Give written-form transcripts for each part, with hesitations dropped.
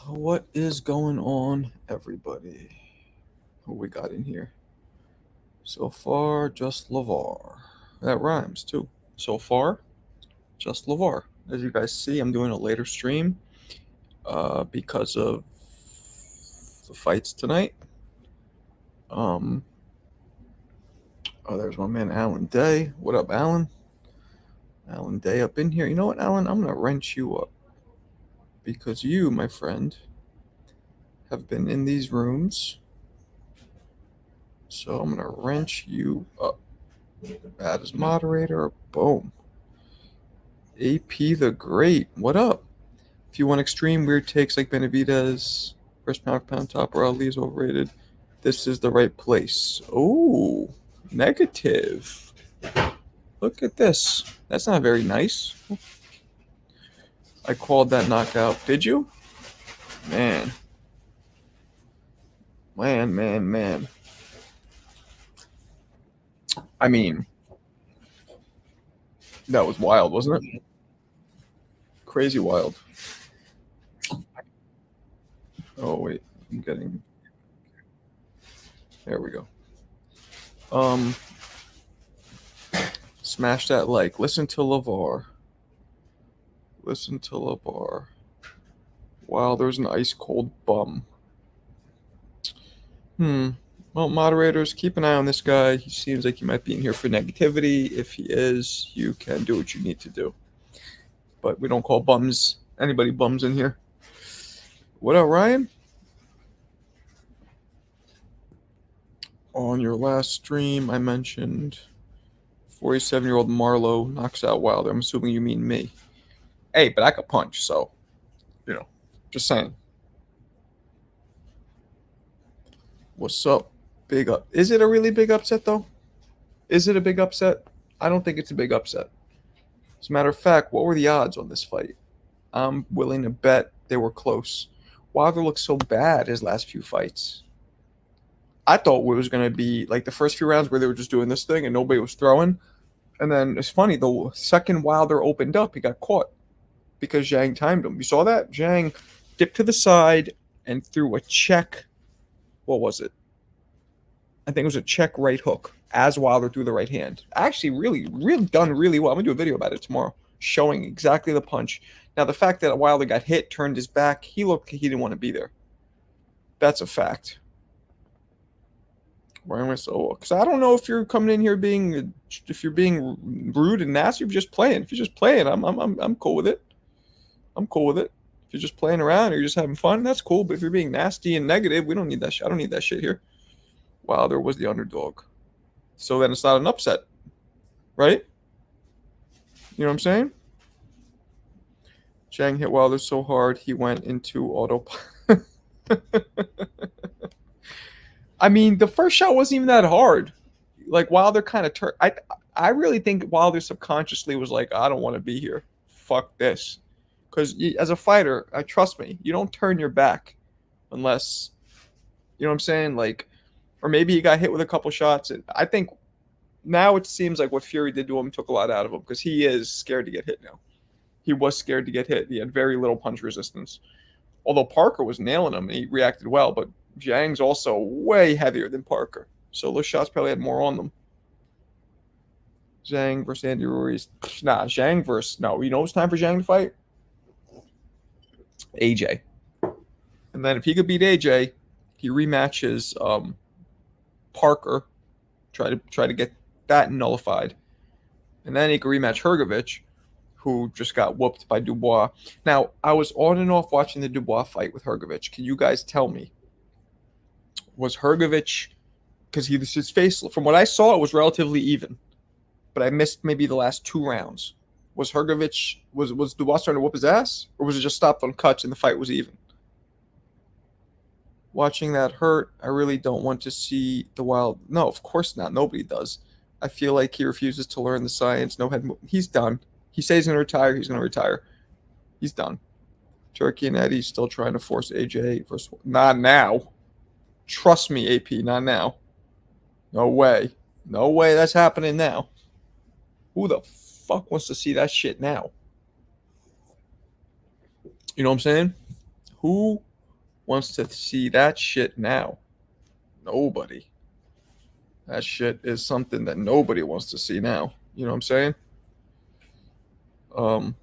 What is going on, everybody? Who we got in here? So far, just LeVar. That rhymes too. So far, just LeVar. As you guys see, I'm doing a later stream because of the fights tonight. Um, oh, there's my man Alan Day. What up, Alan? Alan Day up in here. You know what, Alan? I'm gonna wrench you up because you, my friend, have been in these rooms. So I'm gonna wrench you up. Add as moderator. Boom. AP the Great. What up? If you want extreme weird takes like Benavidez, first pound for pound top or Ali is overrated, this is the right place. Oh, negative. Look at this. That's not very nice. I called that knockout. Did you? Man. Man. I mean, that was wild, wasn't it? Crazy wild. Oh, wait. I'm getting. There we go. Smash that like. Listen to LeVar. Listen to LeVar. Wow, there's an ice cold bum. Well, moderators, keep an eye on this guy. He seems like he might be in here for negativity. If he is, you can do what you need to do. But we don't call bums anybody bums in here. What up, Ryan? On your last stream, I mentioned 47-year-old Marlowe knocks out Wilder. I'm assuming you mean me. Hey, but I could punch, so, just saying. What's up? Big up. Is it a really big upset, though? Is it a big upset? I don't think it's a big upset. As a matter of fact, what were the odds on this fight? I'm willing to bet they were close. Wilder looked so bad his last few fights. I thought it was going to be like the first few rounds where they were just doing this thing and nobody was throwing. And then it's funny, the second Wilder opened up, he got caught because Zhang timed him. You saw that? Zhang dipped to the side and threw a check. What was it? I think it was a check right hook as Wilder threw the right hand. Actually, really done really well. I'm going to do a video about it tomorrow showing exactly the punch. Now, the fact that Wilder got hit, turned his back, he looked like he didn't want to be there. That's a fact. Why am I so? Because I don't know if you're coming in here if you're being rude and nasty. If you're just playing. If you're just playing, I'm cool with it. I'm cool with it. If you're just playing around or you're just having fun, that's cool. But if you're being nasty and negative, we don't need that shit. I don't need that shit here. Wilder was the underdog. So then it's not an upset, right? You know what I'm saying? Zhang hit Wilder so hard he went into autopilot. I mean, the first shot wasn't even that hard. Like Wilder kind of turned. I really think Wilder subconsciously was like, I don't want to be here. Fuck this. Because as a fighter, trust me, you don't turn your back unless, you know what I'm saying? Like, or maybe he got hit with a couple shots. And I think now it seems like what Fury did to him took a lot out of him because he is scared to get hit now. He was scared to get hit. He had very little punch resistance. Although Parker was nailing him and he reacted well, but Zhang's also way heavier than Parker. So those shots probably had more on them. Zhang versus Andy Ruiz. Nah, Zhang versus... No, you know it's time for Zhang to fight? AJ. And then if he could beat AJ, he rematches Parker. Try to get that nullified. And then he could rematch Hrgovic, who just got whooped by Dubois. Now, I was on and off watching the Dubois fight with Hrgovic. Can you guys tell me, was Hrgovic, because his face, from what I saw, it was relatively even, but I missed maybe the last 2 rounds. Was Hrgovic, was Dubois starting to whoop his ass, or was it just stopped on cuts and the fight was even? Watching that hurt. I really don't want to see the Wild. No, of course not. Nobody does. I feel like he refuses to learn the science. No head. He's done. He says he's going to retire. He's going to retire. He's done. Turkey and Eddie still trying to force AJ versus. Not now. Trust me, AP. Not now. No way. No way that's happening now. Who the fuck wants to see that shit now? You know what I'm saying? Who wants to see that shit now? Nobody. That shit is something that nobody wants to see now. You know what I'm saying? Um,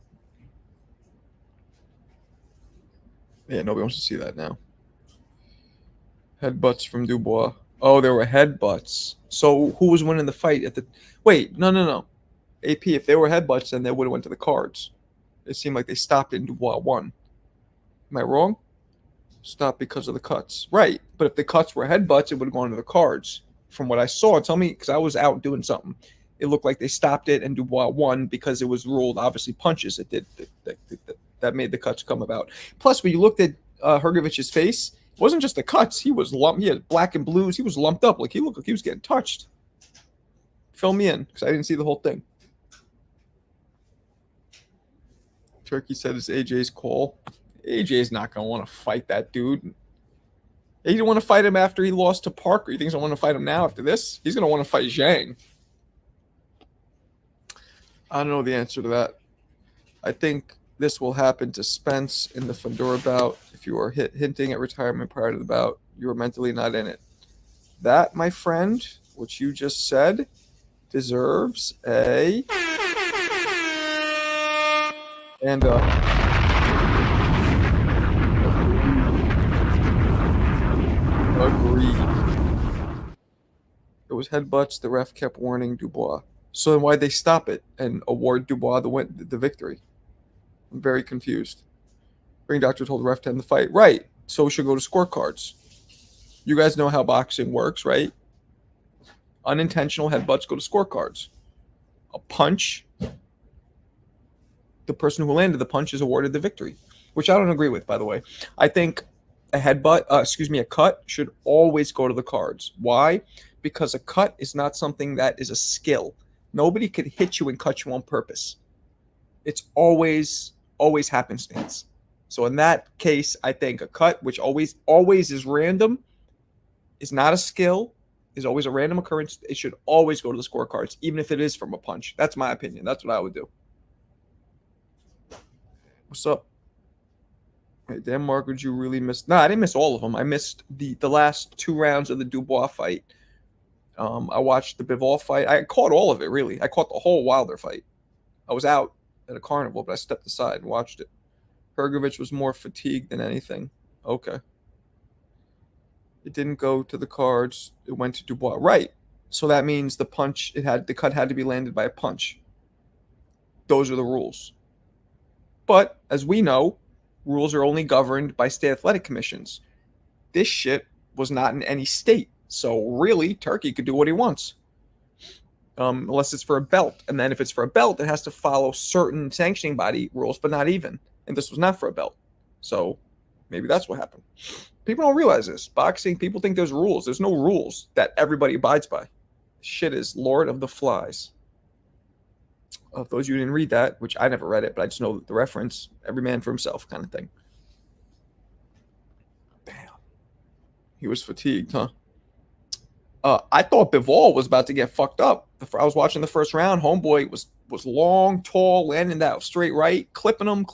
yeah, nobody wants to see that now. Headbutts from Dubois. Oh, there were headbutts. So who was winning the fight at the? Wait, no. AP. If they were headbutts, then they would have went to the cards. It seemed like they stopped it and Dubois won. Am I wrong? Stopped because of the cuts. Right. But if the cuts were headbutts, it would have gone to the cards. From what I saw, tell me, because I was out doing something. It looked like they stopped it and Dubois won because it was ruled obviously punches. It did that made the cuts come about. Plus, when you looked at Hrgovic's face, it wasn't just the cuts. He was lumped. He had black and blues. He was lumped up. Like he looked like he was getting touched. Fill me in because I didn't see the whole thing. Turkey said it's AJ's call. AJ's not going to want to fight that dude. He didn't want to fight him after he lost to Parker. You think he's going to want to fight him now after this? He's going to want to fight Zhang. I don't know the answer to that. I think this will happen to Spence in the Fundora bout. If you are hinting at retirement prior to the bout, you are mentally not in it. That, my friend, what you just said, deserves a... And agreed. It was headbutts. The ref kept warning Dubois. So then why'd they stop it and award Dubois the victory? I'm very confused. Ring doctor told the ref to end the fight. Right. So we should go to scorecards. You guys know how boxing works, right? Unintentional headbutts go to scorecards. A punch, the person who landed the punch is awarded the victory, which I don't agree with, by the way. I think a a cut should always go to the cards. Why? Because a cut is not something that is a skill. Nobody could hit you and cut you on purpose. It's always happenstance. So in that case, I think a cut, which always is random, is not a skill, is always a random occurrence. It should always go to the scorecards, even if it is from a punch. That's my opinion. That's what I would do. What's up? Hey, damn, Mark, would you really miss? No, I didn't miss all of them. I missed the last 2 rounds of the Dubois fight. I watched the Bivol fight. I caught all of it, really. I caught the whole Wilder fight. I was out at a carnival, but I stepped aside and watched it. Hrgovic was more fatigued than anything. Okay. It didn't go to the cards. It went to Dubois. Right. So that means the cut had to be landed by a punch. Those are the rules. But as we know, rules are only governed by state athletic commissions. This shit was not in any state. So really, Turkey could do what he wants. Unless it's for a belt. And then if it's for a belt, it has to follow certain sanctioning body rules, but not even. And this was not for a belt. So maybe that's what happened. People don't realize this. Boxing, people think there's rules. There's no rules that everybody abides by. Shit is Lord of the Flies. Of those of you who didn't read that, which I never read it, but I just know the reference, every man for himself kind of thing. Damn. He was fatigued, huh? I thought Bivol was about to get fucked up. I was watching the first round. Homeboy was long, tall, landing that straight right, clipping him.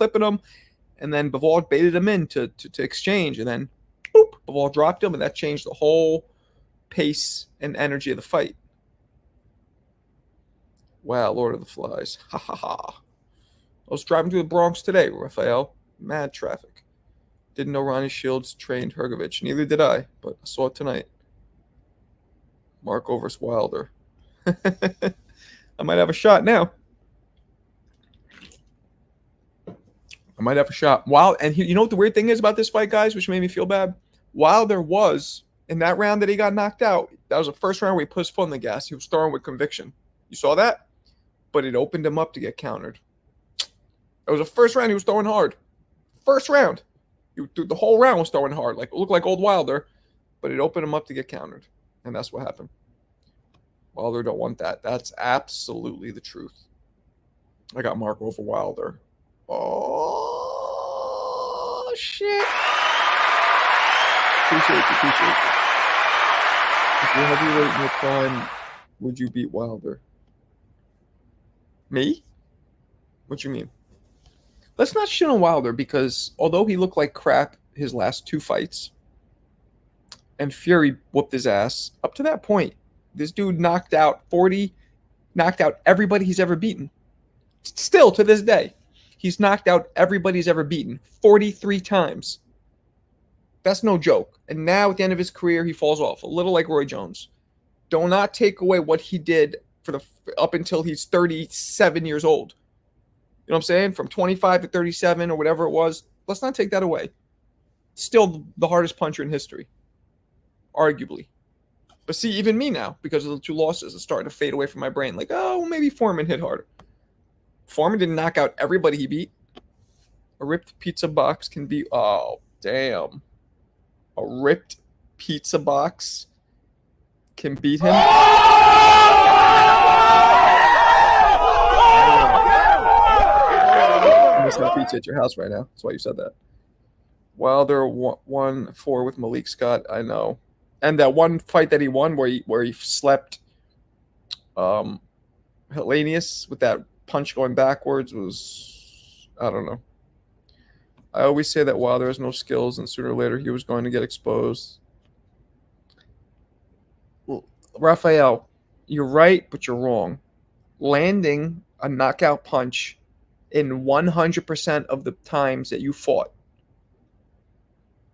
And then Bivol baited him in to exchange. And then, boop, Bivol dropped him, and that changed the whole pace and energy of the fight. Wow, Lord of the Flies. Ha, ha, ha. I was driving through the Bronx today, Raphael. Mad traffic. Didn't know Ronnie Shields trained Hrgovic. Neither did I, but I saw it tonight. Marco versus Wilder. I might have a shot now. I might have a shot. And you know what the weird thing is about this fight, guys, which made me feel bad? Wilder was, in that round that he got knocked out, that was the first round where he put his foot on the gas. He was throwing with conviction. You saw that? But it opened him up to get countered. It was the first round he was throwing hard. First round. The whole round was throwing hard. It looked like old Wilder, but it opened him up to get countered. And that's what happened. Wilder don't want that. That's absolutely the truth. I got Marco over Wilder. Oh, shit. Appreciate you. If you're heavyweight in your prime, would you beat Wilder? Me? What you mean? Let's not shit on Wilder because although he looked like crap his last 2 fights, and Fury whooped his ass. Up to that point, this dude knocked out everybody he's ever beaten. Still to this day, he's knocked out everybody he's ever beaten 43 times. That's no joke. And now at the end of his career, he falls off, a little like Roy Jones. Do not take away what he did up until he's 37 years old. You know what I'm saying? From 25 to 37 or whatever it was. Let's not take that away. Still the hardest puncher in history, arguably. But see, even me now, because of the 2 losses, it's starting to fade away from my brain. Like, oh, maybe Foreman hit harder. Foreman didn't knock out everybody he beat. A ripped pizza box can be, oh, damn. A ripped pizza box can beat him. I'm missing a pizza at your house right now. That's why you said that. Wilder 1-4 with Malik Scott. I know. And that one fight that he won where he slept Hellenius with that punch going backwards was, I don't know. I always say that Wilder has no skills, and sooner or later he was going to get exposed. Well, Raphael, you're right, but you're wrong. Landing a knockout punch in 100% of the times that you fought.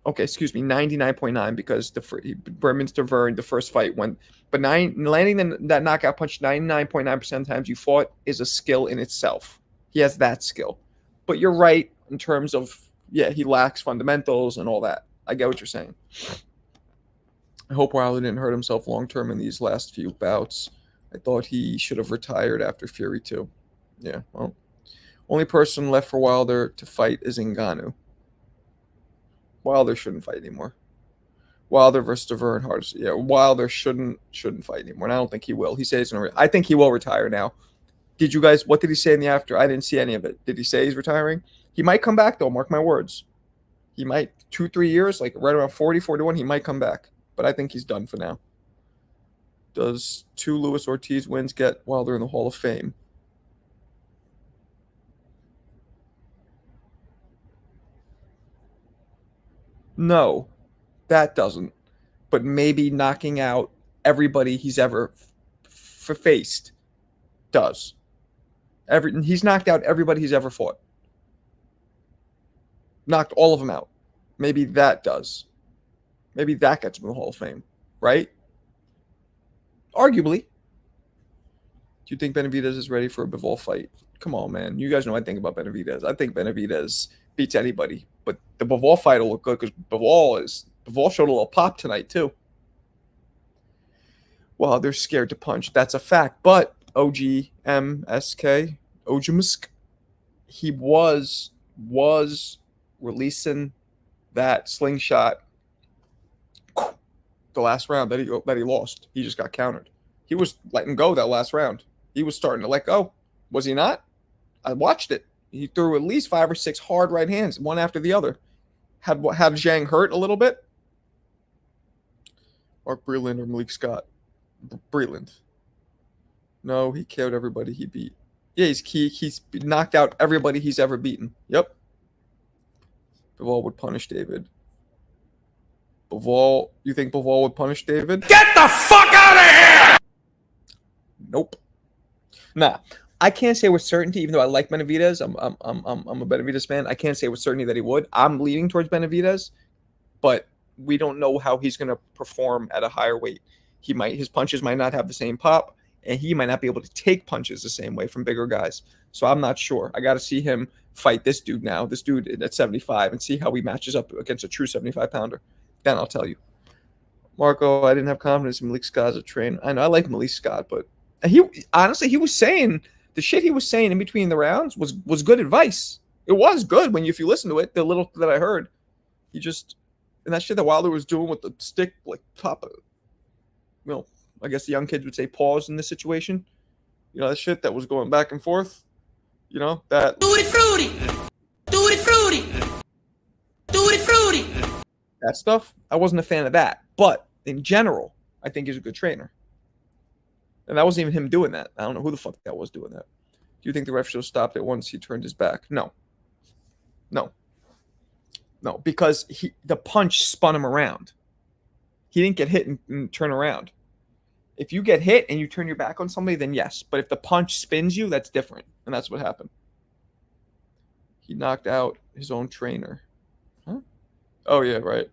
Okay, excuse me, 99.9 because Berminster Vern, the first fight went. But landing that knockout punch 99.9% of the times you fought is a skill in itself. He has that skill. But you're right in terms of, yeah, he lacks fundamentals and all that. I get what you're saying. I hope Wilder didn't hurt himself long-term in these last few bouts. I thought he should have retired after Fury 2. Yeah, well, only person left for Wilder to fight is Ngannou. Wilder shouldn't fight anymore. Wilder versus Deverne Hardison. Yeah, Wilder shouldn't fight anymore, and I don't think he will. He says he's gonna. I think he will retire now. Did you guys? What did he say in the after? I didn't see any of it. Did he say he's retiring? He might come back though. Mark my words. He might 2-3 years, like right around 40, 41. He might come back, but I think he's done for now. Does 2 Luis Ortiz wins get Wilder in the Hall of Fame? No, that doesn't. But maybe knocking out everybody he's ever faced does. He's knocked out everybody he's ever fought. Knocked all of them out. Maybe that does. Maybe that gets him in the Hall of Fame, right? Arguably. Do you think Benavidez is ready for a Bivol fight? Come on, man. You guys know I think about Benavidez. I think Benavidez beats anybody. But the Bivol fight will look good because Bivol showed a little pop tonight, too. Well, they're scared to punch. That's a fact. But OGMSK, he was releasing that slingshot the last round that he lost. He just got countered. He was letting go that last round. He was starting to let go. Was he not? I watched it. He threw at least 5 or 6 hard right hands, one after the other. Had Zhang hurt a little bit? Mark Breland or Malik Scott? Breland. No, he KO'd everybody he beat. Yeah, he's knocked out everybody he's ever beaten. Yep. Bivol would punish David. You think Bivol would punish David? Get the fuck out of here! Nope. Nah. I can't say with certainty, even though I like Benavidez. I'm a Benavidez fan. I can't say with certainty that he would. I'm leaning towards Benavidez, but we don't know how he's going to perform at a higher weight. His punches might not have the same pop, and he might not be able to take punches the same way from bigger guys. So I'm not sure. I got to see him fight this dude now, this dude at 75, and see how he matches up against a true 75-pounder. Then I'll tell you. Marco, I didn't have confidence in Malik Scott as a trainer. I know I like Malik Scott, but he was saying the shit he was saying in between the rounds was good advice. It was good if you listen to it. The little that I heard, and that shit that Wilder was doing with the stick, like pop. I guess the young kids would say pause in this situation. That shit that was going back and forth. That. Tutti frutti, tutti frutti, tutti frutti. That stuff, I wasn't a fan of that. But in general, I think he's a good trainer. And that wasn't even him doing that. I don't know who the fuck that was doing that. Do you think the ref should have stopped it once he turned his back? No. No, because the punch spun him around. He didn't get hit and turn around. If you get hit and you turn your back on somebody, then yes. But if the punch spins you, that's different. And that's what happened. He knocked out his own trainer. Huh? Oh, yeah, right.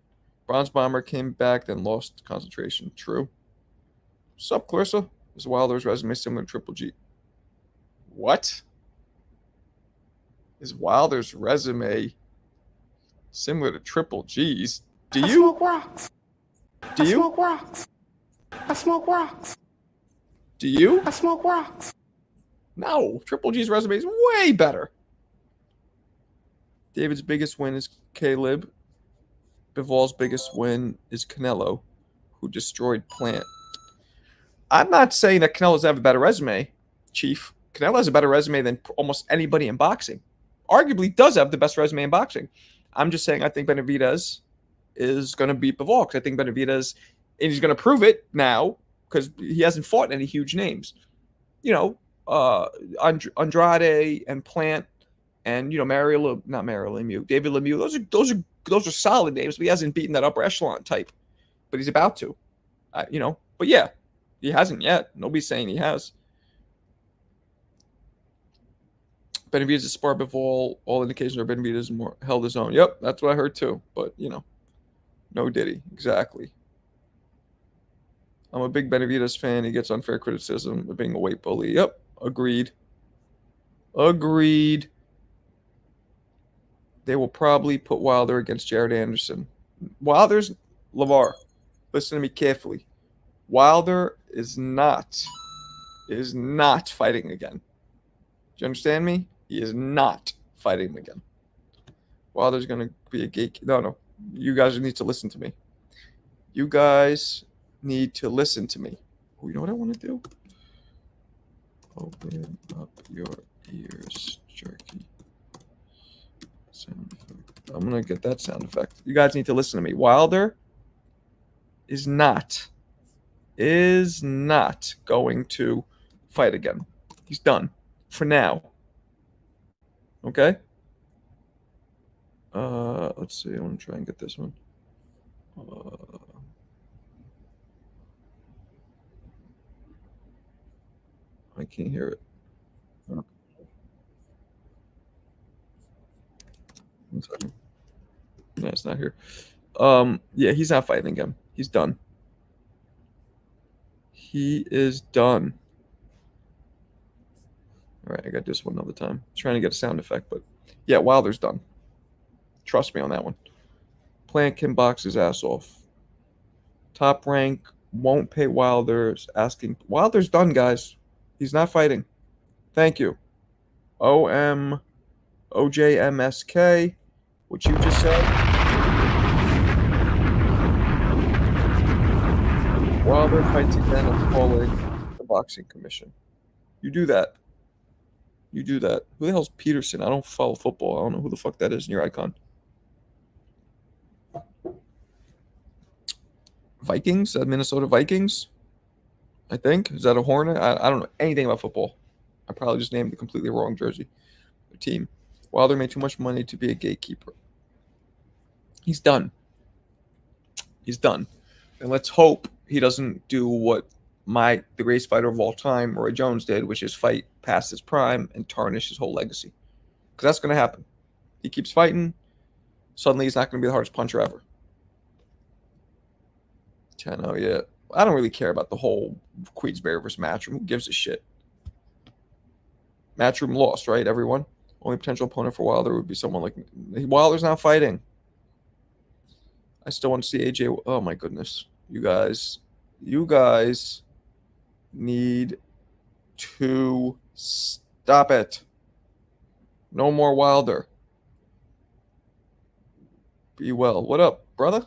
Bronze Bomber came back, then lost concentration. True. What's up, Clarissa? Is Wilder's resume similar to Triple G? What? Is Wilder's resume similar to Triple G's? Do you? I smoke rocks. Do you? I smoke rocks. I smoke rocks. Do you? I smoke rocks. No. Triple G's resume is way better. David's biggest win is Caleb. Bivol's biggest win is Canelo, who destroyed Plant. I'm not saying that Canelo doesn't have a better resume, Chief. Canelo has a better resume than almost anybody in boxing. Arguably does have the best resume in boxing. I'm just saying I think Benavidez is going to beat Bivol because I think Benavidez, and he's going to prove it now because he hasn't fought any huge names. You know, Andrade and Plant and, you know, not Mario Lemieux, David Lemieux. Those are solid names, but he hasn't beaten that upper echelon type. But he's about to, you know. But yeah, he hasn't yet. Nobody's saying he has. Benavidez is spar Bivol. All indications are Benavidez more held his own. Yep, that's what I heard too. But, you know, no Diddy. Exactly. I'm a big Benavidez fan. He gets unfair criticism of being a weight bully. Yep, agreed. Agreed. They will probably put Wilder against Jared Anderson. Wilder's LeVar. Listen to me carefully. Wilder is not fighting again. Do you understand me? He is not fighting again. Wilder's going to be a gate. No. You guys need to listen to me. You guys need to listen to me. Oh, you know what I want to do? Open up your ears, jerky. Sound effect. I'm going to get that sound effect. You guys need to listen to me. Wilder is not going to fight again. He's done for now. Okay? Let's see. I want to try and get this one. I can't hear it. Oh. 1 second. No, it's not here. Yeah, he's not fighting again. He's done. He is done. All right, I got this one another time. I'm trying to get a sound effect, but yeah, Wilder's done. Trust me on that one. Plant can box his ass off. Top Rank won't pay Wilder's asking. Wilder's done, guys. He's not fighting. Thank you. OJMSK, what you just said. Wilder fights again and calling the boxing commission. You do that. You do that. Who the hell's Peterson? I don't follow football. I don't know who the fuck that is in your icon. Vikings? Minnesota Vikings? I think. Is that a Hornet? I don't know anything about football. I probably just named the completely wrong jersey. Their team. Wilder made too much money to be a gatekeeper. He's done. He's done. And let's hope he doesn't do what the greatest fighter of all time, Roy Jones, did, which is fight past his prime and tarnish his whole legacy. Because that's going to happen. He keeps fighting. Suddenly he's not going to be the hardest puncher ever. Oh, yeah. I don't really care about the whole Queensberry versus Matchroom. Who gives a shit? Matchroom lost, right, everyone? Only potential opponent for Wilder would be someone like Wilder's not fighting. I still want to see AJ. Oh, my goodness. You guys need to stop it. No more Wilder. Be well. What up, brother?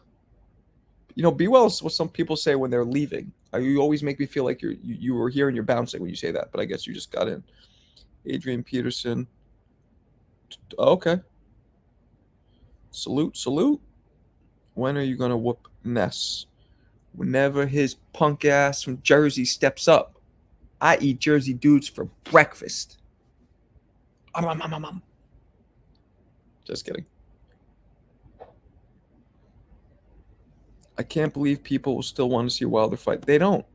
You know, be well is what some people say when they're leaving. You always make me feel like you were here and you're bouncing when you say that, but I guess you just got in. Adrian Peterson. Okay. Salute. When are you going to whoop Ness? Whenever his punk ass from Jersey steps up. I eat Jersey dudes for breakfast. Just kidding. I can't believe people will still want to see Wilder fight. They don't.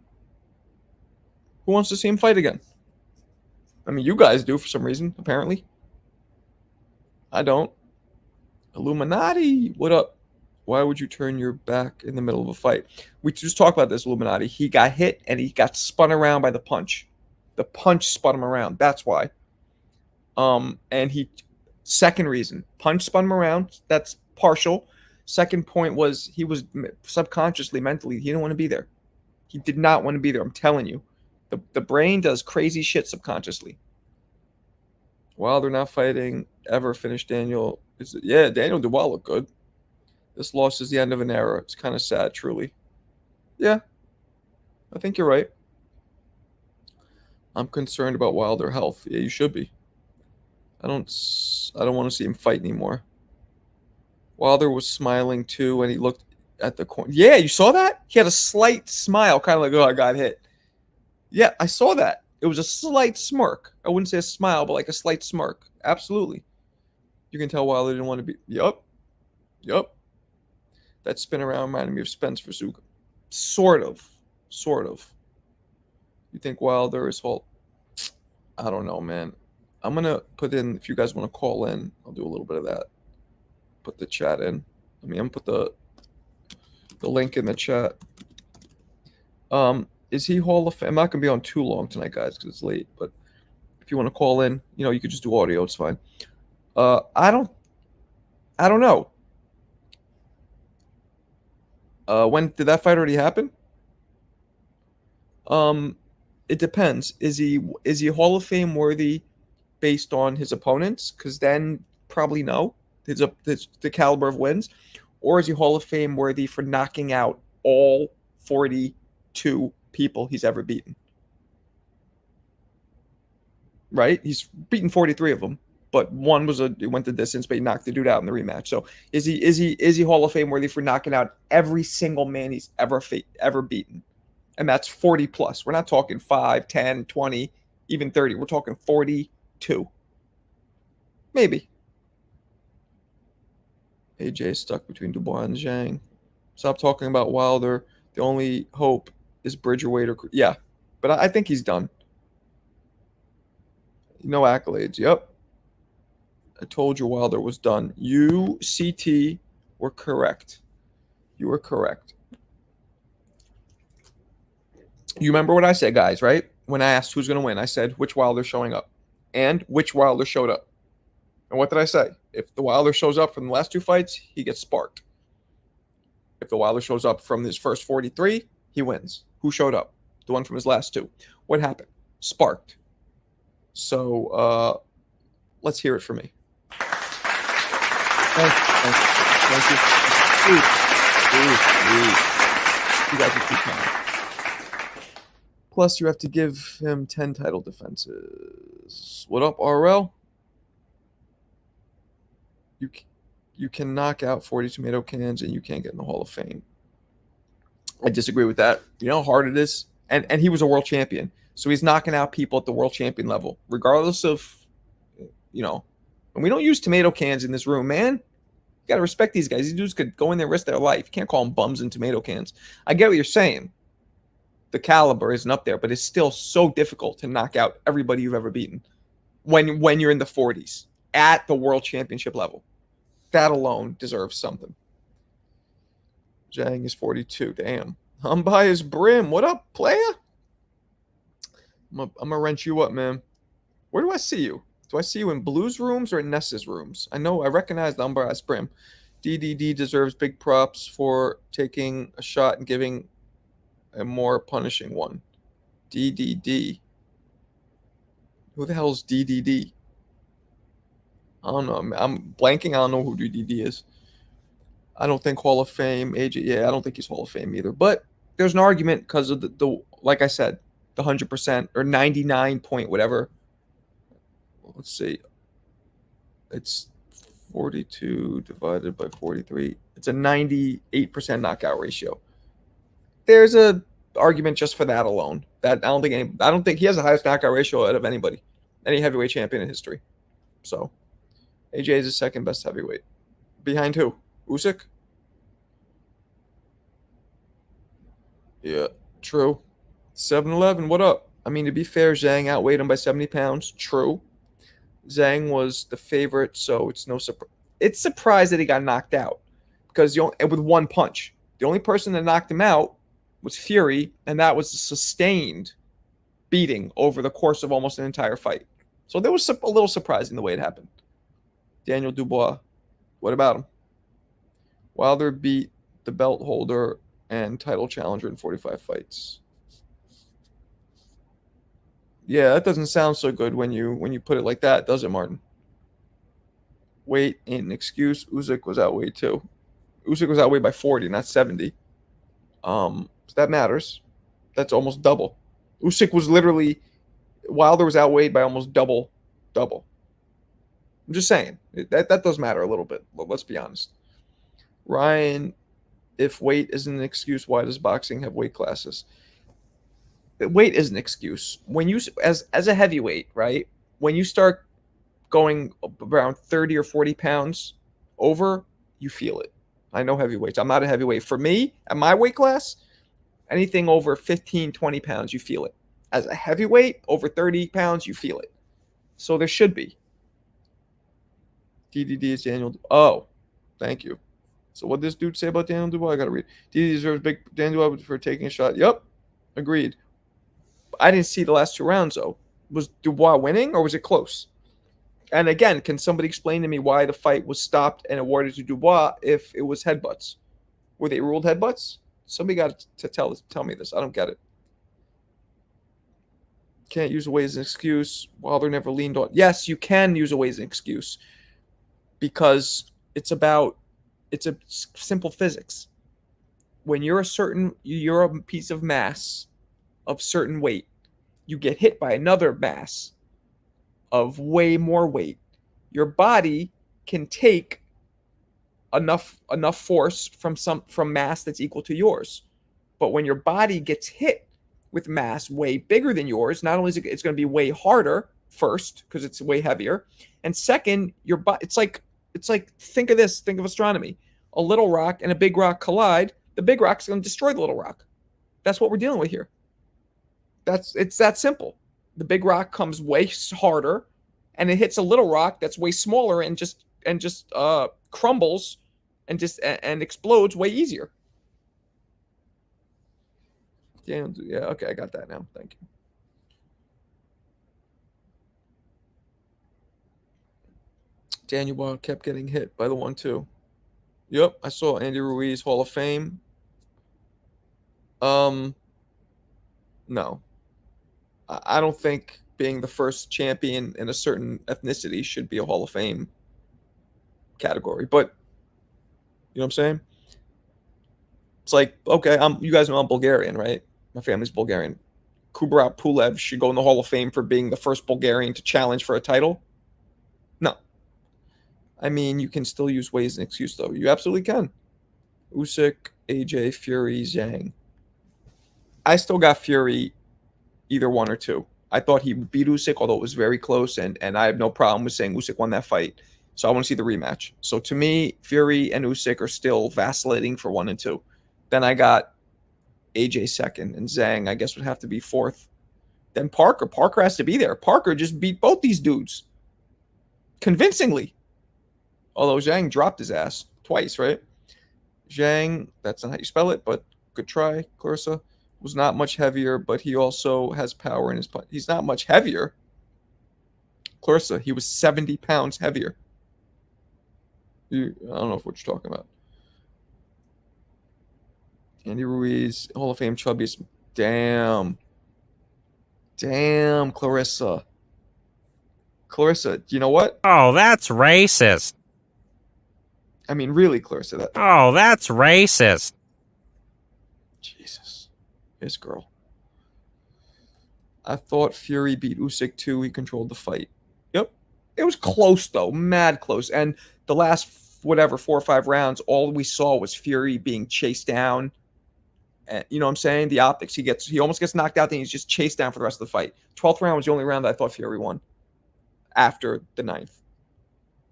Who wants to see him fight again? I mean, you guys do for some reason, apparently. I don't. Illuminati, what up? Why would you turn your back in the middle of a fight? We just talked about this, Illuminati. He got hit and he got spun around by the punch. The punch spun him around. That's why. And second reason, punch spun him around. That's partial. Second point was he was subconsciously, mentally, he didn't want to be there. He did not want to be there. I'm telling you. The brain does crazy shit subconsciously. Wilder not fighting ever finished Daniel. Yeah, Daniel Dubois looked good. This loss is the end of an era. It's kind of sad, truly. Yeah, I think you're right. I'm concerned about Wilder health. Yeah, you should be. I don't want to see him fight anymore. Wilder was smiling too when he looked at the corner. Yeah, you saw that? He had a slight smile, kind of like, oh, I got hit. Yeah, I saw that. It was a slight smirk. I wouldn't say a smile, but like a slight smirk. Absolutely. You can tell Wilder didn't want to be. Yup. That spin around reminded me of Spence Versuga. Sort of. You think Wilder is Holt? I don't know, man. I'm going to put in, if you guys want to call in, I'll do a little bit of that. Put the chat in. I'm going to put the link in the chat. Is he Hall of Fame? I'm not going to be on too long tonight, guys, because it's late. But if you want to call in, you could just do audio. It's fine. I don't know. When did that fight already happen? It depends. Is he Hall of Fame worthy based on his opponents? Because then probably no. It's the caliber of wins. Or is he Hall of Fame worthy for knocking out all 42 people he's ever beaten? Right? He's beaten 43 of them, but one went the distance, but he knocked the dude out in the rematch. So is he Hall of Fame worthy for knocking out every single man he's ever beaten? And that's 40 plus. We're not talking 5, 10, 20, even 30. We're talking 42. Maybe. AJ stuck between Dubois and Zhang. Stop talking about Wilder. The only hope is Bridgerweight or... Yeah, but I think he's done. No accolades. Yep. I told you Wilder was done. You, CT, were correct. You were correct. You remember what I said, guys, right? When I asked who's going to win, I said which Wilder's showing up and which Wilder showed up. And what did I say? If the Wilder shows up from the last two fights, he gets sparked. If the Wilder shows up from his first 43, he wins. Who showed up? The one from his last two. What happened? Sparked. So let's hear it for me. Thank you. You guys are too kind. Plus, you have to give him 10 title defenses. What up, RL? You can knock out 40 tomato cans and you can't get in the Hall of Fame. I disagree with that. You know how hard it is? And he was a world champion. So he's knocking out people at the world champion level, regardless of, and we don't use tomato cans in this room, man. You got to respect these guys. These dudes could go in there and risk their life. You can't call them bums and tomato cans. I get what you're saying. The caliber isn't up there, but it's still so difficult to knock out everybody you've ever beaten when you're in the 40s at the world championship level. That alone deserves something. Zhang is 42. Damn. I'm by his brim. What up, playa? I'm going to wrench you up, man. Where do I see you? Do I see you in Blue's rooms or in Ness's rooms? I recognize the Umbrellas Brim. DDD deserves big props for taking a shot and giving a more punishing one. DDD. Who the hell's DDD? I don't know. I'm blanking. I don't know who DDD is. I don't think Hall of Fame. AJ, yeah, I don't think he's Hall of Fame either. But there's an argument because of the like I said, the 100% or 99 point whatever. Let's see. It's 42 divided by 43. It's a 98% knockout ratio. There's a argument just for that alone. That I don't think he has the highest knockout ratio out of anybody, any heavyweight champion in history. So AJ is the second best heavyweight. Behind who? Usyk? Yeah, true. 7-Eleven, what up? I mean, to be fair, Zhang outweighed him by 70 pounds. True. Zhang was the favorite, so it's no surprise. It's surprised that he got knocked out because with one punch. The only person that knocked him out was Fury, and that was a sustained beating over the course of almost an entire fight. So there was a little surprising the way it happened. Daniel Dubois, what about him? Wilder beat the belt holder and title challenger in 45 fights. Yeah, that doesn't sound so good when you put it like that, does it, Martin? Weight ain't an excuse. Usyk was outweighed too. Usyk was outweighed by 40, not 70. So that matters. That's almost double. Usyk was literally Wilder was outweighed by almost double. I'm just saying that does matter a little bit. Let's be honest. Ryan, if weight isn't an excuse, why does boxing have weight classes? Weight is an excuse. When you as a heavyweight, right? When you start going around 30 or 40 pounds over, you feel it. I know heavyweights. I'm not a heavyweight. For me, at my weight class, anything over 15, 20 pounds, you feel it. As a heavyweight, over 30 pounds, you feel it. So there should be. DDD is Daniel. Oh, thank you. So what did this dude say about Daniel Dubois? I got to read. DDD deserves big Daniel Dubois for taking a shot. Yep, agreed. I didn't see the last 2 rounds, though. Was Dubois winning, or was it close? And again, can somebody explain to me why the fight was stopped and awarded to Dubois if it was headbutts? Were they ruled headbutts? Somebody got to tell me this. I don't get it. Can't use a weight as an excuse. Wilder never leaned on. Yes, you can use a weight as an excuse because it's a simple physics. When you're a piece of mass of certain weight, you get hit by another mass of way more weight. Your body can take enough force from mass that's equal to yours. But when your body gets hit with mass way bigger than yours, not only is it's going to be way harder first because it's way heavier, and second, your body it's like think of this, think of astronomy. A little rock and a big rock collide, the big rock's going to destroy the little rock. That's what we're dealing with here. It's that simple. The big rock comes way harder and it hits a little rock that's way smaller and just crumbles and explodes way easier. Yeah, okay, I got that now. Thank you. Daniel Ball kept getting hit by the 1-2. Yep, I saw Andy Ruiz Hall of Fame. No. I don't think being the first champion in a certain ethnicity should be a Hall of Fame category. But you know what I'm saying? It's like, okay, you guys know I'm Bulgarian, right? My family's Bulgarian. Kubrat Pulev should go in the Hall of Fame for being the first Bulgarian to challenge for a title? No. I mean, you can still use weight as an excuse, though. You absolutely can. Usyk, AJ, Fury, Zhang. I still got Fury either 1 or 2. I thought he beat Usyk, although it was very close, and I have no problem with saying Usyk won that fight. So I want to see the rematch. So to me, Fury and Usyk are still vacillating for 1 and 2. Then I got AJ second, and Zhang, I guess, would have to be 4th. Then Parker. Parker has to be there. Parker just beat both these dudes convincingly. Although Zhang dropped his ass twice, right? Zhang, that's not how you spell it, but good try, Clarissa. Was not much heavier, but he also has power in his punch. He's not much heavier. Clarissa, he was 70 pounds heavier. I don't know what you're talking about. Andy Ruiz, Hall of Fame chubbiest. Damn, Clarissa. Clarissa, you know what? Oh, that's racist. I mean, really, Clarissa. Oh, that's racist. Jesus. This girl. I thought Fury beat Usyk too. He controlled the fight. Yep. It was close, though. Mad close. And the last, 4 or 5 rounds, all we saw was Fury being chased down. And, you know what I'm saying? The optics. He almost gets knocked out, then he's just chased down for the rest of the fight. 12th round was the only round that I thought Fury won after the 9th.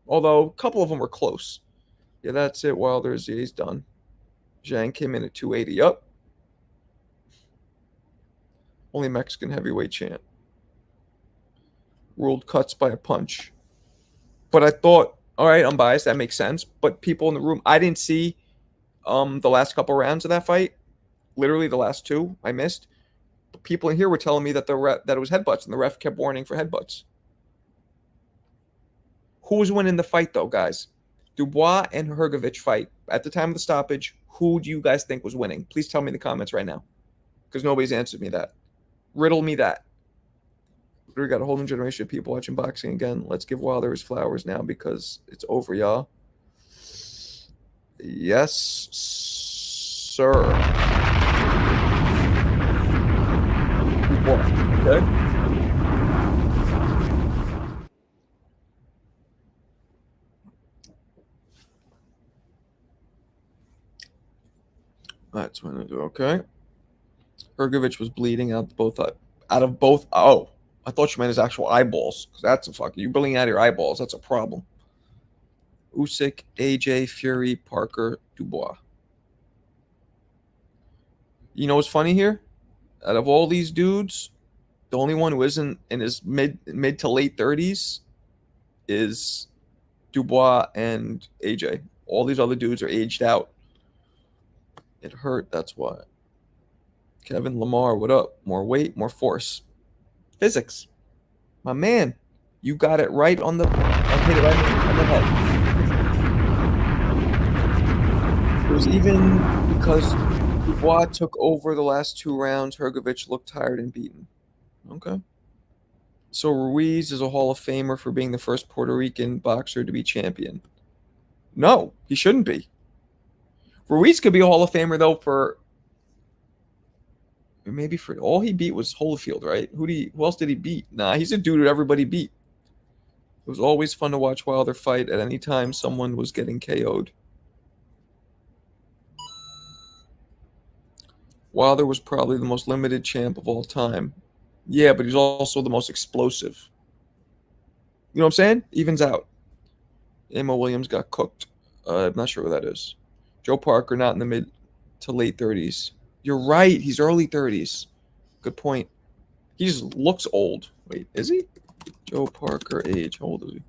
Although a couple of them were close. Yeah, that's it. Wilder's he's done. Zhang came in at 280. Yup. Only Mexican heavyweight champ. Ruled cuts by a punch. But I thought, all right, I'm biased. That makes sense. But people in the room, I didn't see the last couple rounds of that fight. Literally the last two I missed. But people in here were telling me that that it was headbutts, and the ref kept warning for headbutts. Who was winning the fight, though, guys? Dubois and Hrgovic fight. At the time of the stoppage, who do you guys think was winning? Please tell me in the comments right now, because nobody's answered me that. Riddle me that. We got a whole new generation of people watching boxing again. Let's give Wilder his flowers now because it's over, y'all. Yes, sir. Okay. That's when I do. Okay. Hrgovic was bleeding out of both. Oh, I thought you meant his actual eyeballs. Because that's a fuck. You bleeding out of your eyeballs. That's a problem. Usyk, AJ, Fury, Parker, Dubois. You know what's funny here? Out of all these dudes, the only one who isn't in his mid to late 30s is Dubois and AJ. All these other dudes are aged out. It hurt, that's why. Kevin Lamar, what up? More weight, more force. Physics. My man, you got it right on the hit it right on the head. It was even because Dubois took over the last two rounds, Hrgovic looked tired and beaten. Okay. So Ruiz is a Hall of Famer for being the first Puerto Rican boxer to be champion. No, he shouldn't be. Ruiz could be a Hall of Famer, though, for maybe for all he beat was Holyfield, right? Who else did he beat? Nah, he's a dude that everybody beat. It was always fun to watch Wilder fight at any time someone was getting KO'd. Wilder was probably the most limited champ of all time. Yeah, but he's also the most explosive. You know what I'm saying? Evens out. Emma Williams got cooked. I'm not sure who that is. Joe Parker, not in the mid to late 30s. You're right. He's early 30s. Good point. He just looks old. Wait, is he? Joe Parker, age. How old is he?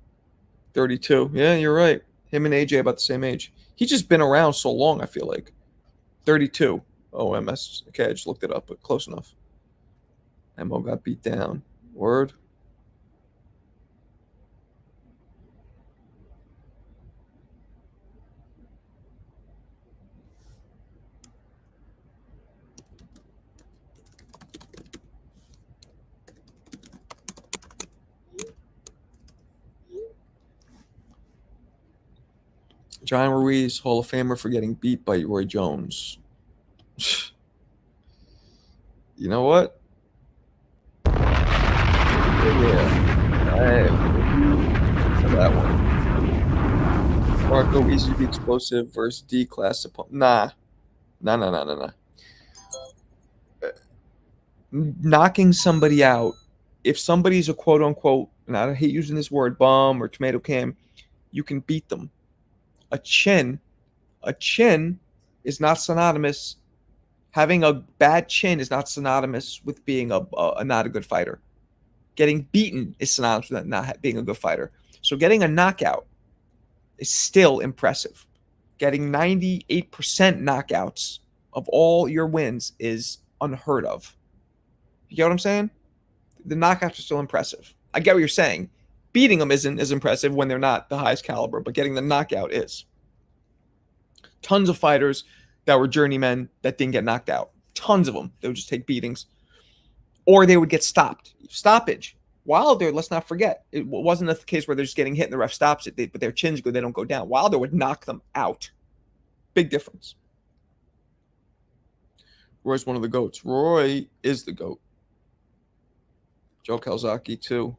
32. Yeah, you're right. Him and AJ about the same age. He's just been around so long, I feel like. 32. Oh, MS. Okay, I just looked it up, but close enough. Mo got beat down. Word. John Ruiz, Hall of Famer for getting beat by Roy Jones. You know what? Yeah. That one. Marco easy to be explosive versus D-class opponent. Nah. Knocking somebody out, if somebody's a quote-unquote, and I hate using this word, bum or tomato can, you can beat them. A chin is not synonymous. Having a bad chin is not synonymous with being a not a good fighter. Getting beaten is synonymous with not being a good fighter. So getting a knockout is still impressive. Getting 98% knockouts of all your wins is unheard of. You get what I'm saying? The knockouts are still impressive. I get what you're saying. Beating them isn't as impressive when they're not the highest caliber, but getting the knockout is. Tons of fighters that were journeymen that didn't get knocked out. Tons of them. They would just take beatings. Or they would get stopped. Stoppage. Wilder, let's not forget, it wasn't a case where they're just getting hit and the ref stops it, but their chin's good, they don't go down. Wilder would knock them out. Big difference. Roy's one of the GOATs. Roy is the GOAT. Joe Calzaghe, too.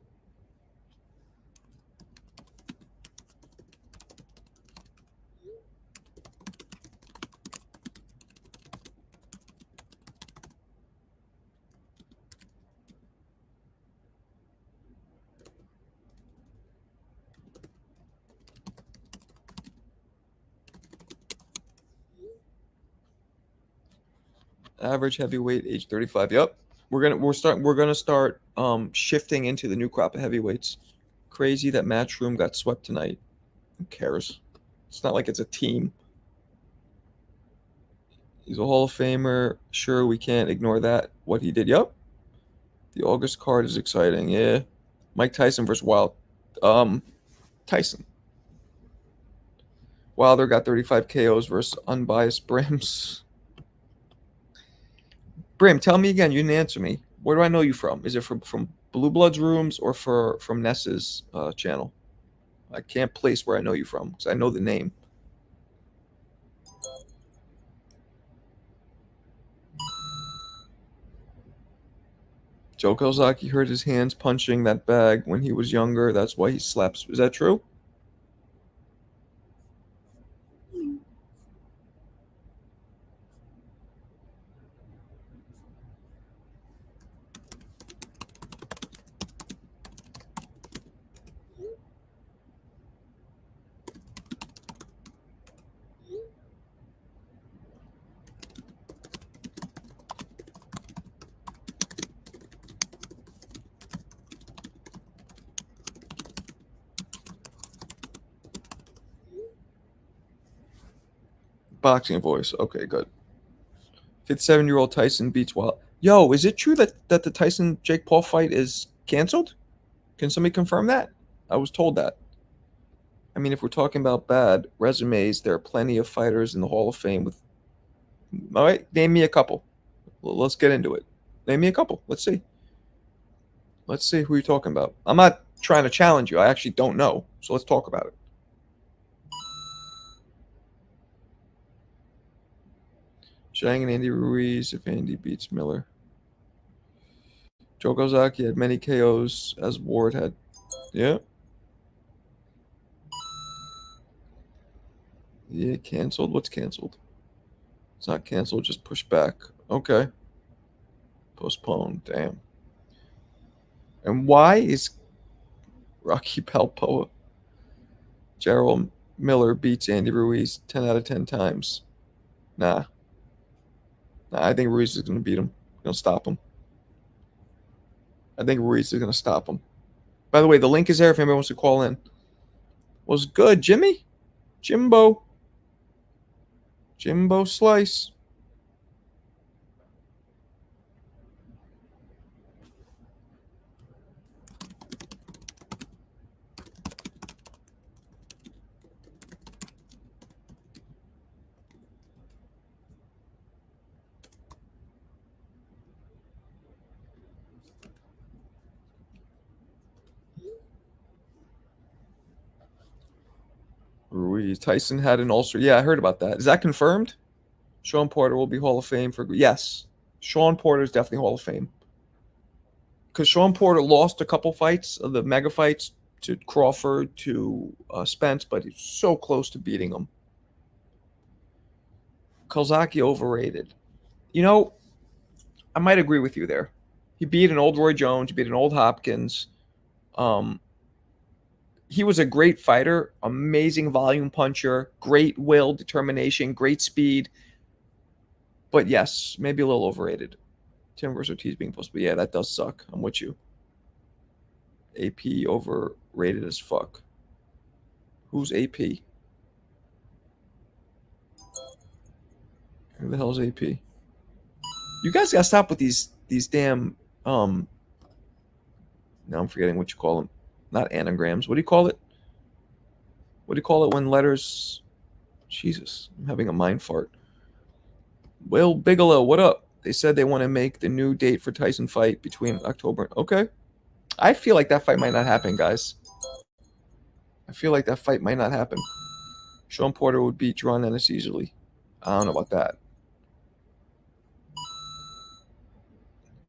Average heavyweight, age 35. Yep. We're gonna start shifting into the new crop of heavyweights. Crazy that Matchroom got swept tonight. Who cares? It's not like it's a team. He's a Hall of Famer. Sure, we can't ignore that. What he did. Yup. The August card is exciting. Yeah. Mike Tyson versus Wild. Tyson. Wilder got 35 KOs versus unbiased Brims. Brim, tell me again. You didn't answer me. Where do I know you from? Is it from Blue Bloods rooms or from Ness's channel? I can't place where I know you from because I know the name. Joe Kozaki hurt his hands punching that bag when he was younger. That's why he slaps. Is that true? Boxing voice. Okay, good. 57-year-old Tyson beats Wild. Yo, is it true that the Tyson Jake Paul fight is canceled? Can somebody confirm that? I was told that. I mean, if we're talking about bad resumes, there are plenty of fighters in the Hall of Fame with. All right, name me a couple. Let's get into it. Name me a couple. Let's see. Let's see who you're talking about. I'm not trying to challenge you. I actually don't know. So let's talk about it. Zhang and Andy Ruiz if Andy beats Miller. Joe Kozaki had many KOs as Ward had. Yeah. Yeah, canceled. What's canceled? It's not canceled, just pushed back. Okay. Postponed. Damn. And why is Rocky Balboa? Gerald Miller beats Andy Ruiz 10 out of 10 times. Nah, I think Ruiz is going to beat him. Going to stop him. I think Ruiz is going to stop him. By the way, the link is there if anybody wants to call in. Was good, Jimmy? Jimbo Slice. Ruiz. Tyson had an ulcer. Yeah, I heard about that. Is that confirmed? Sean Porter will be Hall of Fame for. Yes. Sean Porter is definitely Hall of Fame. Because Sean Porter lost a couple fights, of the mega fights, to Crawford, to Spence, but he's so close to beating him. Kozaki overrated. You know, I might agree with you there. He beat an old Roy Jones. He beat an old Hopkins. He was a great fighter, amazing volume puncher, great will, determination, great speed. But yes, maybe a little overrated. Tim versus Ortiz being posted. But yeah, that does suck. I'm with you. AP overrated as fuck. Who's AP? Who the hell's AP? You guys gotta stop with these damn now I'm forgetting what you call them. Not anagrams. What do you call it? What do you call it when letters? Jesus, I'm having a mind fart. Will Bigelow, what up? They said they want to make the new date for Tyson fight between October. Okay. I feel like that fight might not happen, guys. I feel like that fight might not happen. Sean Porter would beat John Ennis easily. I don't know about that.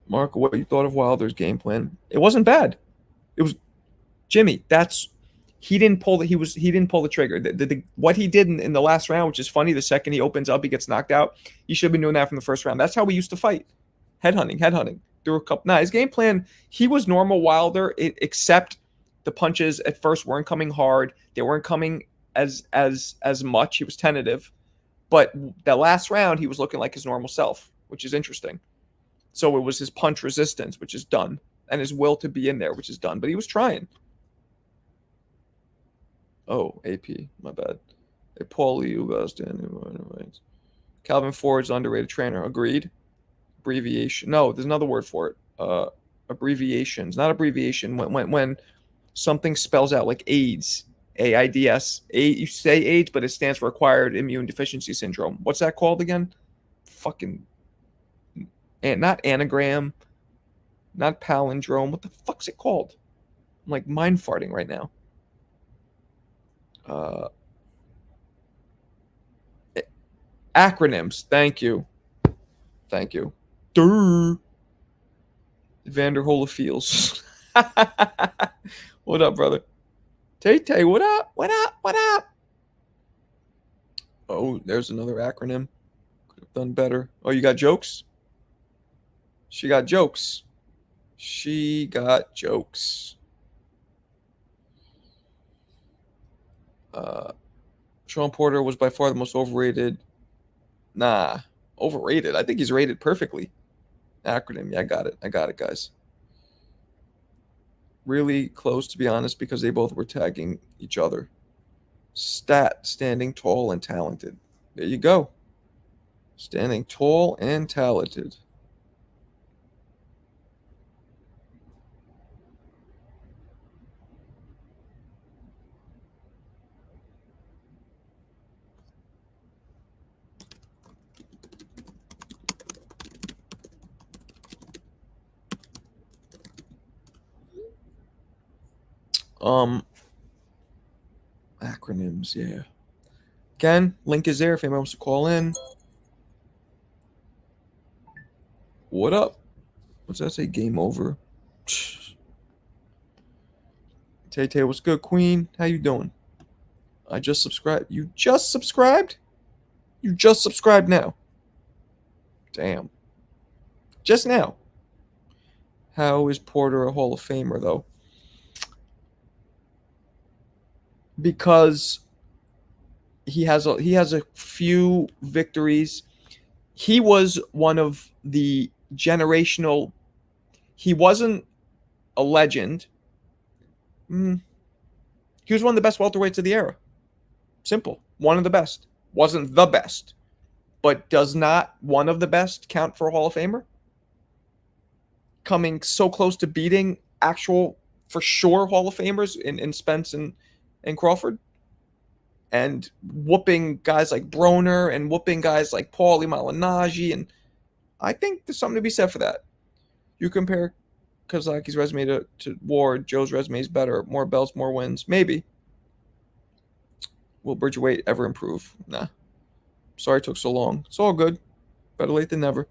Mark, what you thought of Wilder's game plan? It wasn't bad. It was Jimmy. He didn't pull the trigger. What he did in the last round, which is funny, the second he opens up, he gets knocked out. He should have been doing that from the first round. That's how we used to fight. Headhunting. Through a couple. His game plan, he was normal Wilder, except the punches at first weren't coming hard. They weren't coming as much. He was tentative. But that last round, he was looking like his normal self, which is interesting. So it was his punch resistance, which is done, and his will to be in there, which is done. But he was trying. Oh, AP, my bad. Hey, Paulie, you guys didn't. Calvin Ford's underrated trainer. Agreed. Abbreviation. No, there's another word for it. Abbreviations, not abbreviation. When something spells out like AIDS, AIDS. You say AIDS, but it stands for acquired immune deficiency syndrome. What's that called again? Fucking, and not anagram, not palindrome. What the fuck's it called? I'm like mind farting right now. Acronyms. Thank you. Durr. Vander Holyfields. What up, brother? Tay, what up? Oh, there's another acronym. Could have done better. Oh, you got jokes? She got jokes. Sean Porter was by far the most overrated. Nah, overrated. I think he's rated perfectly. Acronym. Yeah, I got it, guys. Really close, to be honest, because they both were tagging each other. Stat, standing tall and talented. There you go. Standing tall and talented. Acronyms, yeah. Again, link is there if anyone wants to call in. What up? What's that say? Game over. Tay, what's good, Queen? How you doing? I just subscribed. You just subscribed? You just subscribed now. Damn. Just now. How is Porter a Hall of Famer, though? Because he has a few victories. He was one of the generational. He wasn't a legend. He was one of the best welterweights of the era. Simple. One of the best. Wasn't the best. But does not one of the best count for a Hall of Famer? Coming so close to beating actual, for sure, Hall of Famers in Spence and Crawford. And whooping guys like Broner and whooping guys like Paulie Malignaggi. And I think there's something to be said for that. You compare Kozaki's resume to Ward, Joe's resume is better. More belts, more wins. Maybe. Will Bridgerweight ever improve? Nah. Sorry it took so long. It's all good. Better late than never.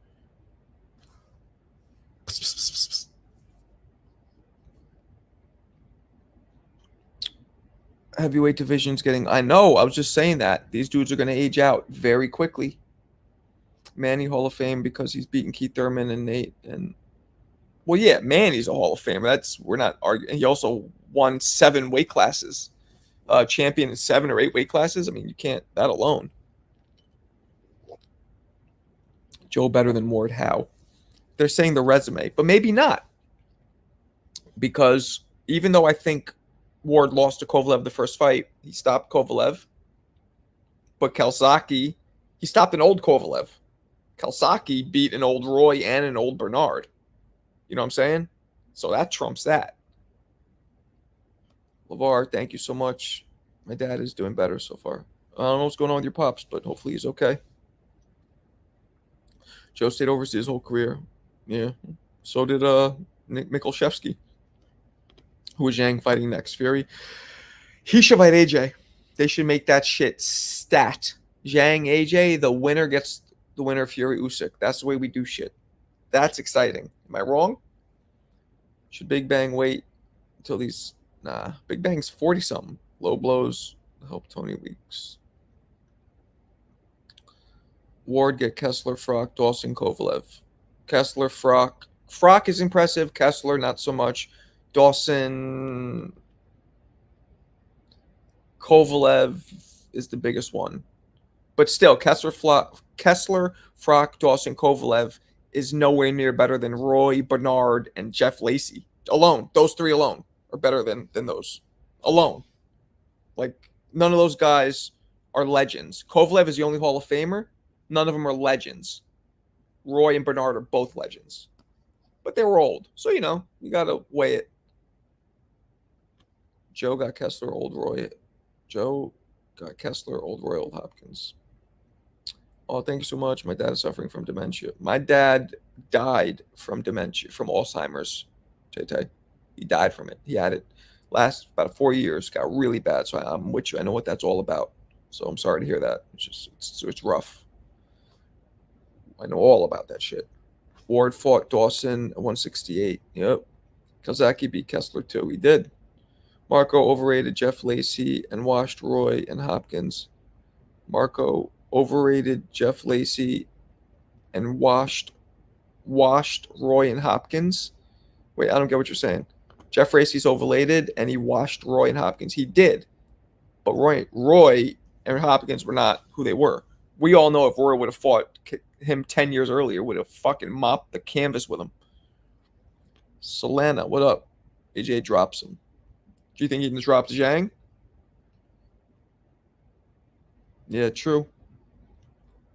Heavyweight division's getting... I know. I was just saying that. These dudes are going to age out very quickly. Manny Hall of Fame because he's beaten Keith Thurman and Nate. And well, yeah, Manny's a Hall of Famer. We're not arguing. He also won 7 weight classes. Champion in 7 or 8 weight classes. I mean, you can't... That alone. Joe better than Ward. How? They're saying the resume, but maybe not. Because even though I think Ward lost to Kovalev the first fight, he stopped Kovalev. But Kalsaki, he stopped an old Kovalev. Kalsaki beat an old Roy and an old Bernard. You know what I'm saying? So that trumps that. LeVar, thank you so much. My dad is doing better so far. I don't know what's going on with your pops, but hopefully he's okay. Joe stayed overseas his whole career. Yeah. So did Nick Mikolashevsky. Who is Zhang fighting next? Fury? He should fight AJ. They should make that shit stat. Zhang, AJ, the winner gets the winner of Fury Usyk. That's the way we do shit. That's exciting. Am I wrong? Should Big Bang wait until he's... Nah. Big Bang's 40-something. Low blows help Tony Weeks. Ward get Kessler, Frock, Dawson, Kovalev. Kessler, Frock. Frock is impressive. Kessler, not so much. Dawson, Kovalev is the biggest one. But still, Kessler, Frock, Dawson, Kovalev is nowhere near better than Roy, Bernard, and Jeff Lacey. Alone. Those three alone are better than those. Alone. Like, none of those guys are legends. Kovalev is the only Hall of Famer. None of them are legends. Roy and Bernard are both legends. But they were old. So, you got to weigh it. Joe got Kessler, old Roy. Joe got Kessler, old Roy, old Hopkins. Oh, thank you so much. My dad is suffering from dementia. My dad died from dementia, from Alzheimer's. Tay. He died from it. He had it last about 4 years. Got really bad. So I'm with you. I know what that's all about. So I'm sorry to hear that. It's rough. I know all about that shit. Ward fought Dawson at 168. Yep. Kazaki beat Kessler too. He did. Marco overrated Jeff Lacey and washed Roy and Hopkins. Marco overrated Jeff Lacey and washed Roy and Hopkins. Wait, I don't get what you're saying. Jeff Lacey's overrated and he washed Roy and Hopkins. He did. But Roy and Hopkins were not who they were. We all know if Roy would have fought him 10 years earlier, would have fucking mopped the canvas with him. Solana, what up? AJ drops him. Do you think he can drop Zhang? Yeah, true.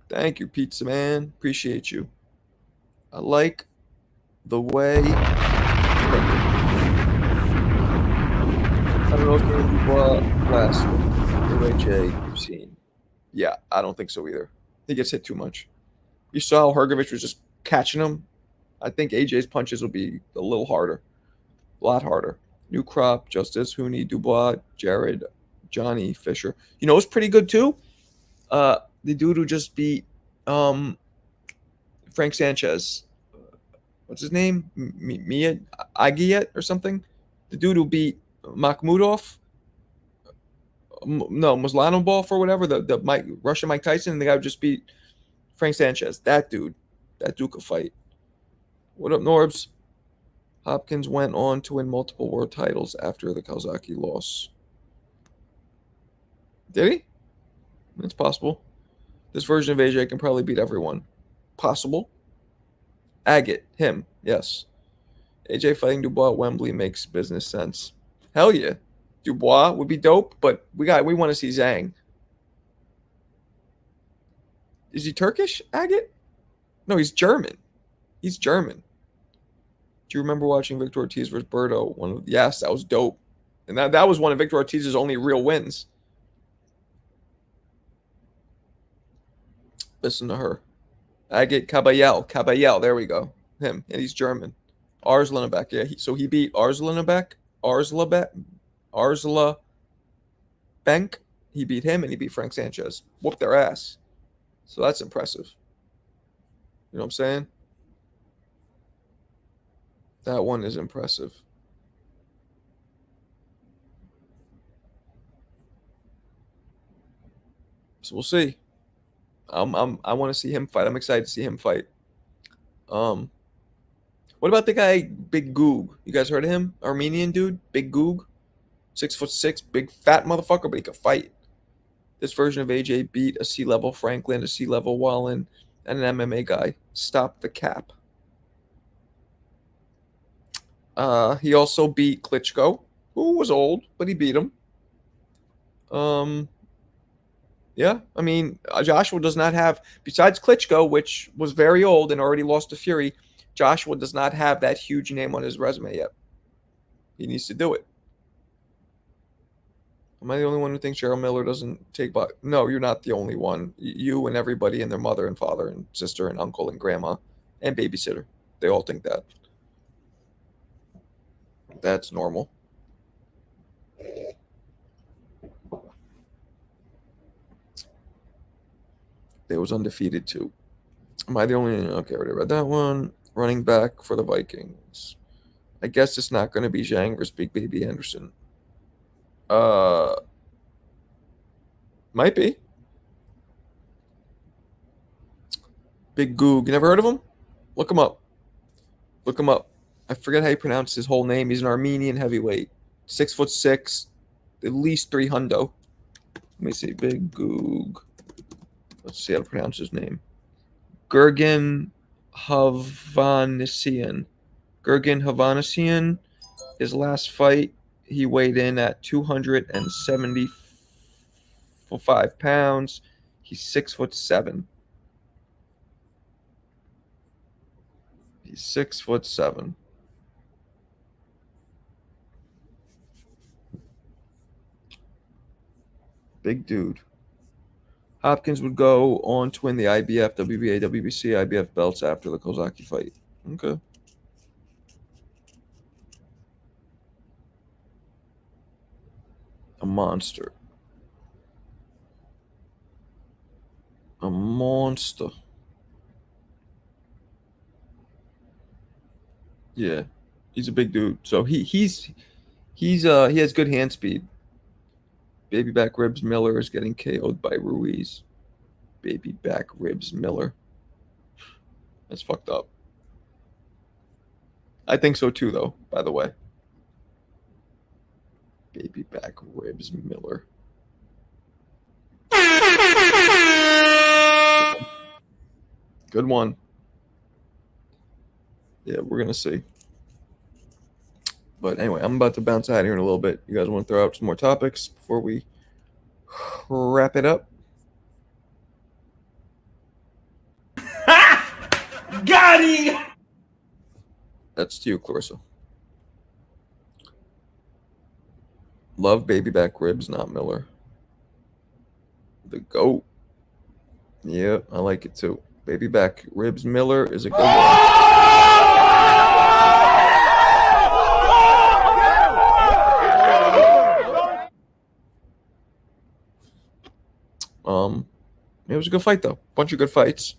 Thank you, Pizza Man. Appreciate you. I like the way. I don't know if Dubois last AJ you've seen. Yeah, I don't think so either. He gets hit too much. You saw how Hrgovic was just catching him. I think AJ's punches will be a little harder. A lot harder. New Crop, Justice, Hooney, Dubois, Jared, Johnny, Fisher. You know what's pretty good too? The dude who just beat Frank Sanchez. What's his name? Mia Agiyet or something? The dude who beat Makhmudov. No, Muslanobov or whatever. The Russian Mike Tyson. And the guy who just beat Frank Sanchez. That dude could fight. What up, Norbs? Hopkins went on to win multiple world titles after the Kawasaki loss. Did he? It's possible. This version of AJ can probably beat everyone. Possible. Agate, him, yes. AJ fighting Dubois at Wembley makes business sense. Hell yeah. Dubois would be dope, but we want to see Zhang. Is he Turkish, Agate? No, he's German. He's German. Do you remember watching Victor Ortiz versus Berto? Yes, that was dope. And that was one of Victor Ortiz's only real wins. Listen to her. Agate Caballel. There we go. Him. And he's German. Arslanabek. Yeah, so he beat Arslanabek. Arsla Bank. He beat him and he beat Frank Sanchez. Whooped their ass. So that's impressive. You know what I'm saying? That one is impressive. So we'll see. I want to see him fight. I'm excited to see him fight. What about the guy Big Goog? You guys heard of him? Armenian dude, Big Goog, 6'6", big fat motherfucker, but he could fight. This version of AJ beat a C-level Franklin, a C-level Wallen, and an MMA guy. Stop the cap. He also beat Klitschko, who was old, but he beat him. Yeah, I mean, Joshua does not have, besides Klitschko, which was very old and already lost to Fury, Joshua does not have that huge name on his resume yet. He needs to do it. Am I the only one who thinks Cheryl Miller doesn't take back? No, you're not the only one. You and everybody and their mother and father and sister and uncle and grandma and babysitter. They all think that. That's normal. They was undefeated too. Am I the only? Okay, I already read that one. Running back for the Vikings. I guess it's not going to be Zhang versus Big Baby Anderson. Might be. Big Goog. You never heard of him? Look him up. Look him up. I forget how you pronounce his whole name. He's an Armenian heavyweight. 6'6", at least 300. Let me see. Big Goog. Let's see how to pronounce his name. Gurgen Havanesian. Gergen Havanesian, his last fight, he weighed in at 275 pounds. He's 6'7". He's 6'7". Big dude. Hopkins would go on to win the IBF, WBA, WBC, IBF belts after the Kozaki fight. Okay. A monster. A monster. Yeah. He's a big dude. So he has good hand speed. Baby back ribs Miller is getting KO'd by Ruiz. Baby back ribs Miller. That's fucked up. I think so too, though, by the way. Baby back ribs Miller. Good one. Yeah, we're going to see. But anyway, I'm about to bounce out here in a little bit. You guys want to throw out some more topics before we wrap it up? Got him! That's to you, Clarissa. Love baby back ribs, not Miller. The GOAT. Yeah, I like it too. Baby back ribs Miller is a good one. It was a good fight though. Bunch of good fights.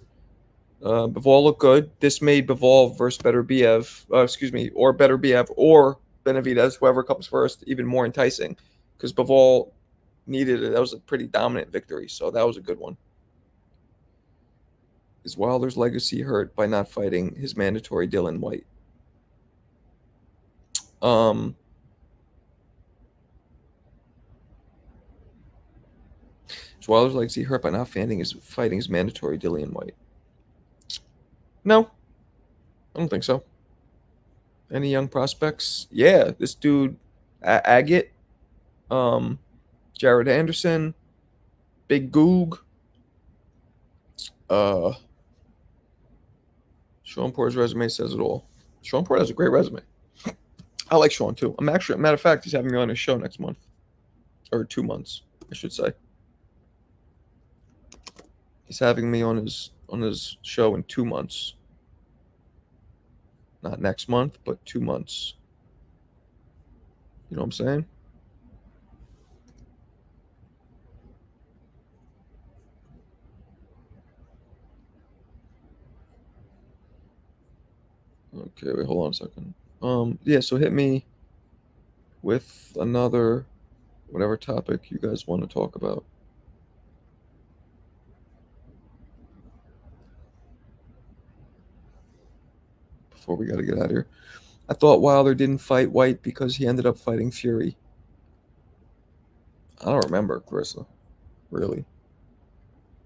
Bivol looked good. This made Bivol versus Better Biev, or Better Biev or Benavidez, whoever comes first, even more enticing because Bivol needed it. That was a pretty dominant victory, so that was a good one. Is Wilder's legacy hurt by not fighting his mandatory Dylan White? Is Wilder's legacy hurt by not fighting his mandatory Dillian White? No, I don't think so. Any young prospects? Yeah, this dude, Agate, Jared Anderson, Big Goog, Sean Porter's resume says it all. Sean Porter has a great resume. I like Sean too. I'm actually, matter of fact, he's having me on his show next month, or 2 months, I should say. He's having me on his show in 2 months. Not next month, but 2 months. You know what I'm saying? Okay, wait, hold on a second. Yeah, so hit me with another whatever topic you guys want to talk about. Before we got to get out of here. I thought Wilder didn't fight White because he ended up fighting Fury. I don't remember, Carissa. Really.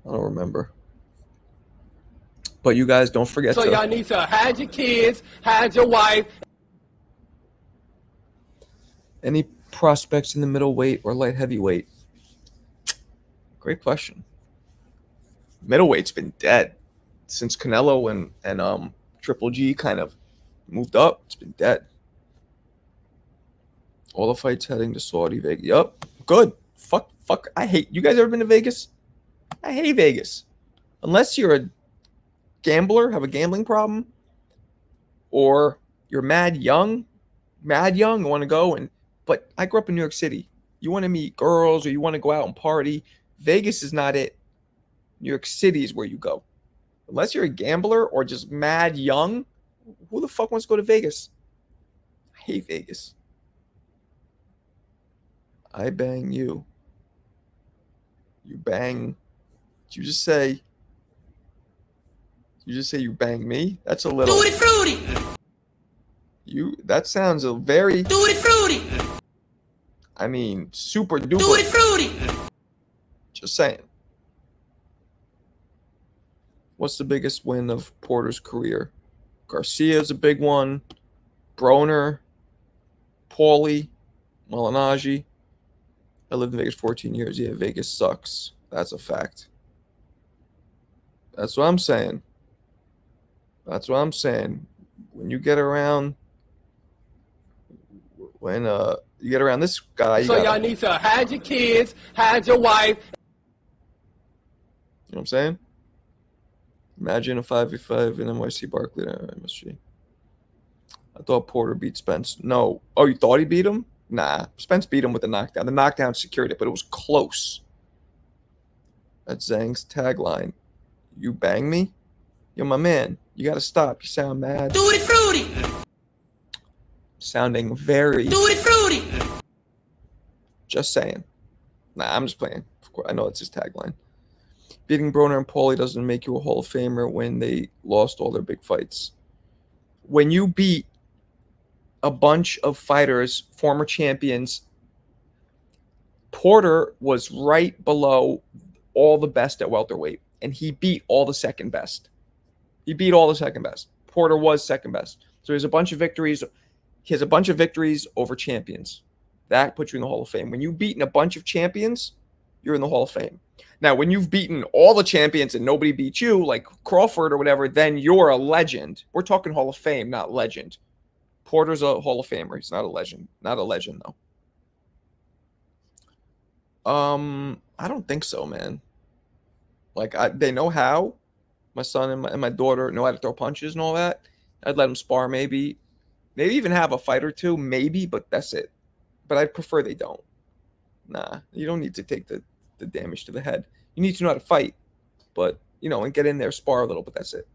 I don't remember. But you guys don't forget So y'all need to hide your kids, hide your wife. Any prospects in the middleweight or light heavyweight? Great question. Middleweight's been dead since Canelo and Triple G kind of moved up. It's been dead. All the fights heading to Saudi, Vegas. Yup. Good. Fuck. I hate. You guys ever been to Vegas? I hate Vegas. Unless you're a gambler, have a gambling problem, or you're mad young, want to go. But I grew up in New York City. You want to meet girls or you want to go out and party. Vegas is not it. New York City is where you go. Unless you're a gambler or just mad young, who the fuck wants to go to Vegas? I hate Vegas. I bang you. You bang. Did you just say? You bang me? That's a little. Tutti frutti! That sounds a very. Tutti frutti! I mean, super duper. Tutti frutti! Just saying. What's the biggest win of Porter's career? Garcia's a big one. Broner, Paulie, Molinaggi. I lived in Vegas 14 years. Yeah, Vegas sucks. That's a fact. That's what I'm saying. That's what I'm saying. When you get around, you get around this guy, So y'all need to hide your kids, hide your wife. You know what I'm saying? Imagine a 5v5 in NYC Barkley MSG. I thought Porter beat Spence. No. Oh, you thought he beat him? Nah. Spence beat him with the knockdown. The knockdown secured it, but it was close. That's Zhang's tagline. You bang me? Yo, my man, you gotta stop. You sound mad. Tutti frutti. Sounding very. Tutti frutti. Just saying. Nah, I'm just playing. Of course, I know it's his tagline. Beating Broner and Paulie doesn't make you a Hall of Famer when they lost all their big fights. When you beat a bunch of fighters, former champions, Porter was right below all the best at welterweight, and he beat all the second best. He beat all the second best. Porter was second best. So he has a bunch of victories. He has a bunch of victories over champions. That puts you in the Hall of Fame. When you've beaten a bunch of champions, you're in the Hall of Fame. Now, when you've beaten all the champions and nobody beat you, like Crawford or whatever, then you're a legend. We're talking Hall of Fame, not legend. Porter's a Hall of Famer. He's not a legend. Not a legend, though. I don't think so, man. Like, they know how. My son and my daughter know how to throw punches and all that. I'd let them spar, maybe even have a fight or two, maybe, but that's it. But I'd prefer they don't. Nah, you don't need to take the damage to the head. You need to know how to fight, but, and get in there, spar a little, but that's it.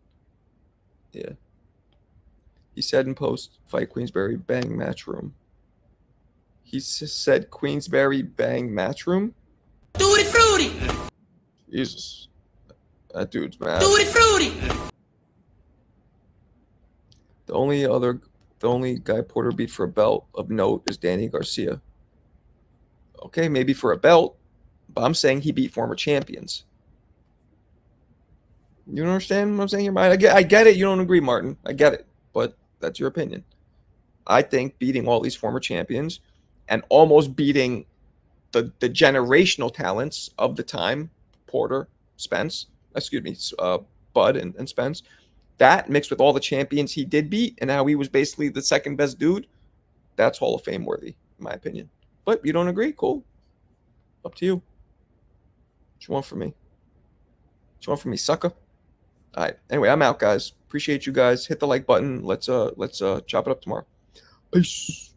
Yeah. He said in post, fight Queensberry, bang, match room. He said Queensberry, bang, match room? Tutti frutti. Jesus. That dude's mad. Tutti frutti. The only guy Porter beat for a belt of note is Danny Garcia. Okay, maybe for a belt, but I'm saying he beat former champions. You understand what I'm saying here, Martin? I get it. You don't agree, Martin. I get it, but that's your opinion. I think beating all these former champions and almost beating the generational talents of the time, Porter, Spence, Bud and Spence, that mixed with all the champions he did beat and how he was basically the second best dude, that's Hall of Fame worthy, in my opinion. But you don't agree? Cool. Up to you. What you want from me? What you want from me, sucker? All right. Anyway, I'm out, guys. Appreciate you guys. Hit the like button. Let's chop it up tomorrow. Peace.